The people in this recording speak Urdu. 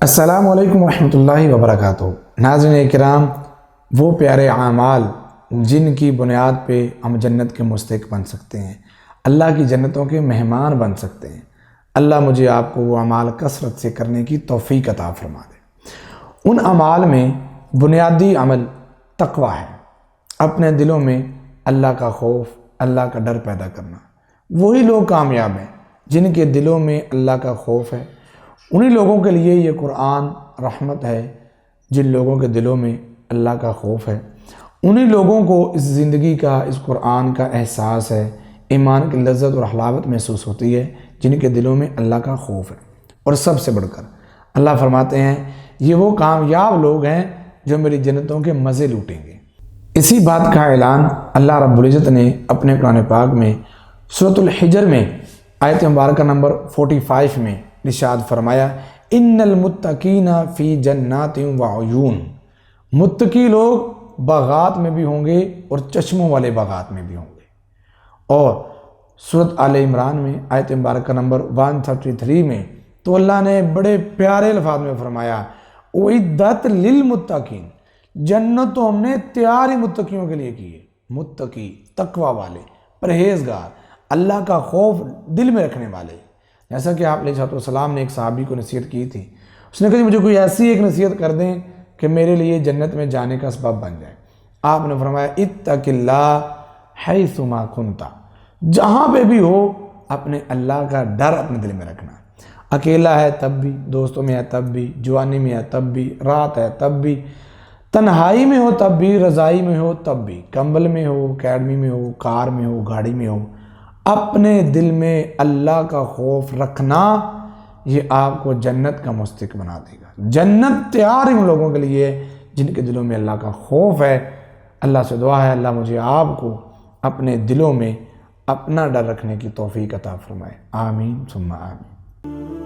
السلام علیکم ورحمۃ اللہ وبرکاتہ۔ ناظرین کرام، وہ پیارے اعمال جن کی بنیاد پہ ہم جنت کے مستحق بن سکتے ہیں، اللہ کی جنتوں کے مہمان بن سکتے ہیں، اللہ مجھے آپ کو وہ اعمال کثرت سے کرنے کی توفیق عطا فرما دے۔ ان اعمال میں بنیادی عمل تقوی ہے، اپنے دلوں میں اللہ کا خوف، اللہ کا ڈر پیدا کرنا۔ وہی لوگ کامیاب ہیں جن کے دلوں میں اللہ کا خوف ہے، انہی لوگوں کے لیے یہ قرآن رحمت ہے۔ جن لوگوں کے دلوں میں اللہ کا خوف ہے، انہی لوگوں کو اس زندگی کا، اس قرآن کا احساس ہے، ایمان کی لذت اور حلاوت محسوس ہوتی ہے، جن کے دلوں میں اللہ کا خوف ہے۔ اور سب سے بڑھ کر اللہ فرماتے ہیں یہ وہ کامیاب لوگ ہیں جو میری جنتوں کے مزے لوٹیں گے۔ اسی بات کا اعلان اللہ رب العزت نے اپنے قرآن پاک میں سورۃ الحجر میں آیت مبارکہ نمبر 45 میں ارشاد فرمایا، ان المتقین فی جنات وعیون۔ متقی لوگ باغات میں بھی ہوں گے اور چشموں والے باغات میں بھی ہوں گے۔ اور سورۃ آل عمران میں آیت مبارکہ نمبر 133 میں تو اللہ نے بڑے پیارے الفاظ میں فرمایا، اعدت للمتقین، جنت تو ہم نے تیار ہی متقیوں کے لیے کی ہے۔ متقی، تقوی والے، پرہیزگار، اللہ کا خوف دل میں رکھنے والے۔ جیسا کہ آپ علیہ السلام نے ایک صحابی کو نصیحت کی تھی، اس نے کہا کہ مجھے کوئی ایسی ایک نصیحت کر دیں کہ میرے لیے جنت میں جانے کا سبب بن جائے۔ آپ نے فرمایا، اتق اللہ حیث ما کنت، جہاں پہ بھی ہو اپنے اللہ کا ڈر اپنے دل میں رکھنا۔ اکیلا ہے تب بھی، دوستوں میں ہے تب بھی، جوانی میں ہے تب بھی، رات ہے تب بھی، تنہائی میں ہو تب بھی، رضائی میں ہو تب بھی، کمبل میں ہو، اکیڈمی میں ہو، کار میں ہو، گاڑی میں ہو، اپنے دل میں اللہ کا خوف رکھنا، یہ آپ کو جنت کا مستحق بنا دے گا۔ جنت تیار ہے ان لوگوں کے لیے جن کے دلوں میں اللہ کا خوف ہے۔ اللہ سے دعا ہے اللہ مجھے آپ کو اپنے دلوں میں اپنا ڈر رکھنے کی توفیق عطا فرمائے۔ آمین ثم آمین۔